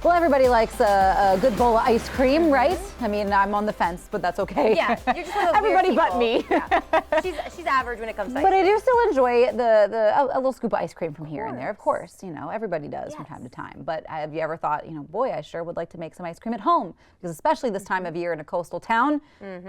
Well, everybody likes a good bowl of ice cream, right? I mean, I'm on the fence, but that's okay. Yeah, you're just one of those everybody weird but me. Yeah. She's average when it comes to ice But cream. I do still enjoy a little scoop of ice cream from here and there, of course. You know, everybody does from time to time. But have you ever thought, you know, boy, I sure would like to make some ice cream at home? Because especially this time of year in a coastal town,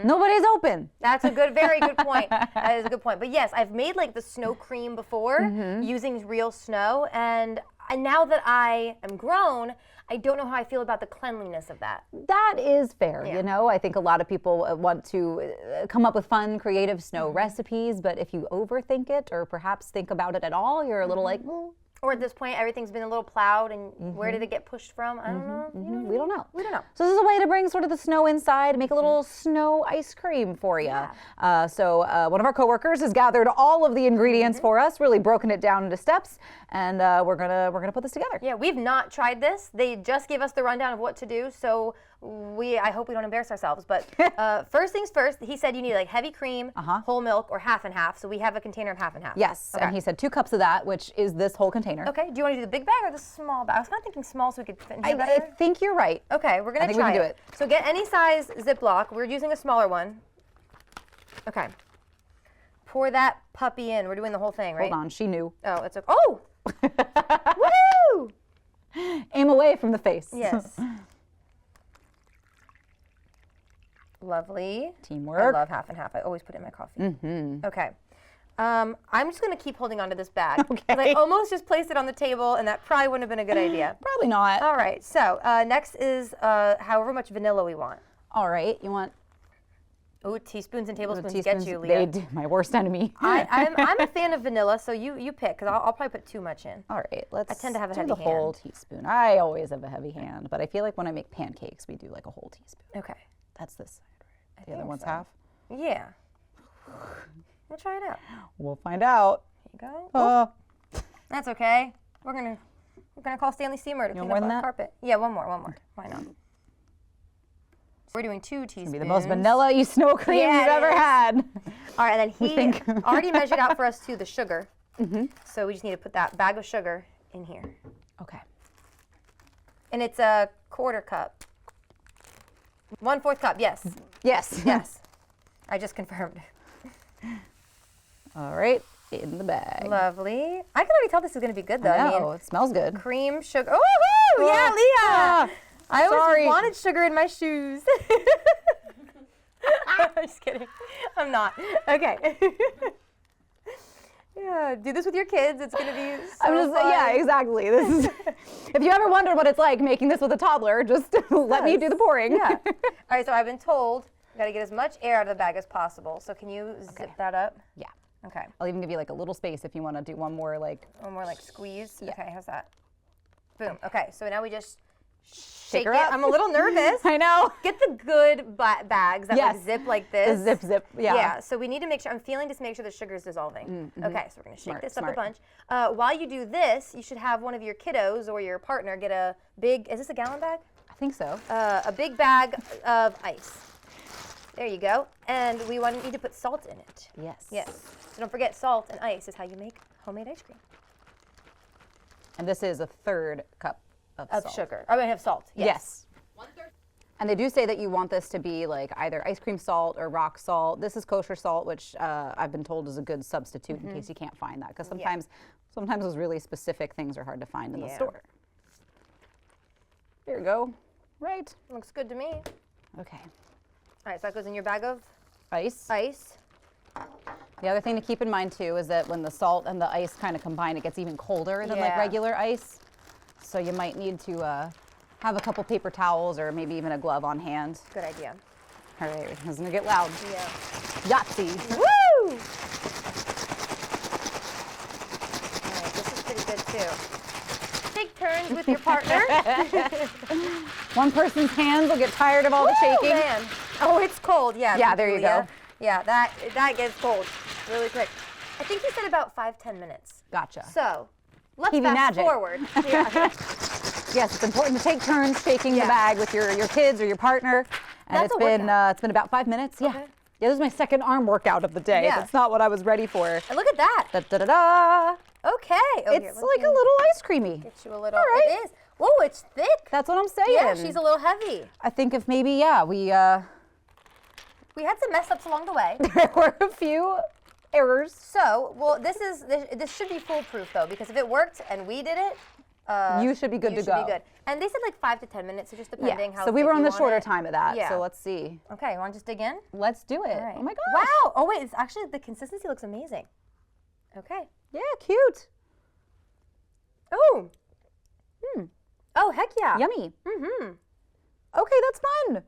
nobody's open. That's a very good point. That is a good point. But yes, I've made like the snow cream before using real snow, and now that I am grown, I don't know how I feel about the cleanliness of that. That is fair, you know. I think a lot of people want to come up with fun, creative snow recipes, but if you overthink it or perhaps think about it at all, you're a little like, well. Or at this point, everything's been a little plowed, and where did it get pushed from? I don't know. You know We don't know. We don't know. So this is a way to bring sort of the snow inside, make a little snow ice cream for you. So one of our coworkers has gathered all of the ingredients for us, really broken it down into steps, and we're gonna put this together. Yeah, we've not tried this. They just gave us the rundown of what to do, so I hope we don't embarrass ourselves. But first things first, he said you need like heavy cream, whole milk, or half and half. So we have a container of half and half. Yes, and he said 2 cups of that, which is this whole container. Okay, do you want to do the big bag or the small bag? I was kind of thinking small so we could fit in here I better. think you're right. Okay, we're gonna I think try we can do it. So get any size Ziploc. We're using a smaller one. Okay. Pour that puppy in. We're doing the whole thing, right? Hold on, she knew. Oh, it's okay. Oh! Woo! Aim away from the face. Yes. Lovely. Teamwork. I love half and half. I always put it in my coffee. Okay. I'm just going to keep holding onto this bag. Okay. I almost just placed it on the table, and that probably wouldn't have been a good idea. Probably not. All right. So next is however much vanilla we want. All right, you want Oh, teaspoons and tablespoons teaspoons? get you, Leah. My worst enemy. I'm a fan of vanilla, so you pick, because I'll probably put too much in. All right, let's I tend to have a do heavy the whole hand. teaspoon. I always have a heavy hand, but I feel like when I make pancakes, we do like a whole teaspoon. Okay. That's this side, right? The other think one's so. half? Yeah. We'll try it out. We'll find out. Here you go. Uh, That's okay. We're gonna call Stanley Steamer to clean more up than our that? carpet. Yeah, one more. Why not? We're doing 2 teaspoons. It'll be the most vanilla-y snow cream Yeah, you've it ever is. had. All right, and then he think. already measured out for us too the sugar. So we just need to put that bag of sugar in here, Okay. and it's a 1/4 cup. 1/4 cup. Yes. Yes. Yes. I just confirmed. All right, in the bag. Lovely. I can already tell this is going to be good though. I know, I mean, it smells good. cream, sugar. Oh, yeah, Leah. I always sorry. wanted sugar in my shoes. I'm just kidding. I'm not. Okay. Yeah, do this with your kids. It's going to be so I'm just fun. yeah, exactly. This is if you ever wondered what it's like making this with a toddler, just let me do the pouring. Yeah. All right, so I've been told you got to get as much air out of the bag as possible. So can you zip that up? Yeah. Okay. I'll even give you like a little space if you want to do one more like One more like squeeze. Yeah. Okay, how's that? Boom. Okay, so now we just shake her it. up. I'm a little nervous. I know. Get the good bags that like Yes. zip like this. The zip, yeah. Yeah, so we need to make sure, I'm feeling just make sure the sugar is dissolving. Okay, so we're gonna shake Smart, this up smart. a bunch. While you do this, you should have one of your kiddos or your partner get a big, is this a gallon bag? I think so. A big bag of ice. There you go. And we need to put salt in it. Yes. Yes. So don't forget, salt and ice is how you make homemade ice cream. And this is a 1/3 cup of salt. Sugar. I mean, have salt. Yes. And they do say that you want this to be like either ice cream salt or rock salt. This is kosher salt, which I've been told is a good substitute in case you can't find that. Because sometimes those really specific things are hard to find in the store. Here we go. Right. Looks good to me. Okay. All right, so that goes in your bag of Ice. ice. The other thing to keep in mind too is that when the salt and the ice kind of combine, it gets even colder than like Yeah. regular ice. So you might need to have a couple paper towels or maybe even a glove on hand. Good idea. All right, this is gonna get loud. Yeah. Yahtzee. Woo! All right, this is pretty good too. Take turns with your partner. One person's hands will get tired of all the Woo, shaking. man. Oh, it's cold. Yeah. Yeah, thank there you Leah. go. Yeah, that gets cold really quick. I think you said about 5-10 minutes. Gotcha. So let's TV fast magic. forward. Yeah. Yes, it's important to take turns shaking the Yeah. bag with your kids or your partner. And That's a it's been about 5 minutes. Yeah. Okay. Yeah, this is my second arm workout of the day. Yeah. That's not what I was ready for. And look at that. Da da da da. Okay. Oh, It's here, let like me a little ice creamy. Get you a little. All right. It is. Whoa, it's thick. That's what I'm saying. Yeah, she's a little heavy. I think if maybe, we We had some mess ups along the way. there were a few errors. So, well, this should be foolproof though, because if it worked and we did it, You should be good to go. Be good. And they said like 5 to 10 minutes, so just depending how. So we were thick on you the want shorter it. time of that. Yeah. So let's see. Okay, you want to just dig in? Let's do it. All right. Oh my gosh. Wow. Oh wait, it's actually the consistency looks amazing. Okay. Yeah, cute. Oh. Oh heck yeah. Yummy. Mm-hmm. Okay, that's fun.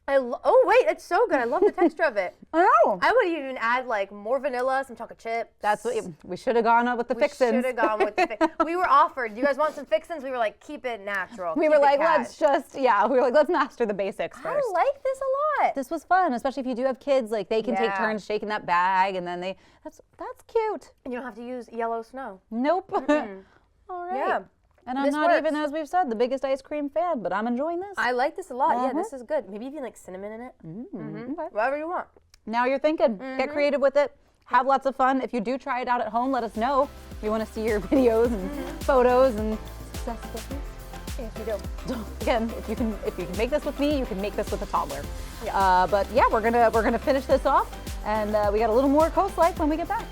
Oh wait, it's so good. I love the texture of it. I know. I would even add like more vanilla, some chocolate chips. That's what we should have gone up with the fixins. We should have gone with the We were offered. You guys want some fixins? We were like, keep it natural. We keep were it like, cash. let's master the basics first. I like this a lot. This was fun, especially if you do have kids. Like they can take Yeah. turns shaking that bag, and then that's cute. And you don't have to use yellow snow. Nope. All right. Yeah. And I'm This not even, works. as we've said, the biggest ice cream fan, but I'm enjoying this. I like this a lot. Yeah, Uh-huh. this is good. Maybe even like cinnamon in it. Okay. Whatever you want. Now you're thinking. Get creative with it. Have lots of fun. If you do try it out at home, let us know. We want to see your videos and photos and success stories. Yes, we do. Again, if you can make this with me, you can make this with a toddler. Yeah. But yeah, we're gonna finish this off, and we got a little more Coast Life when we get back.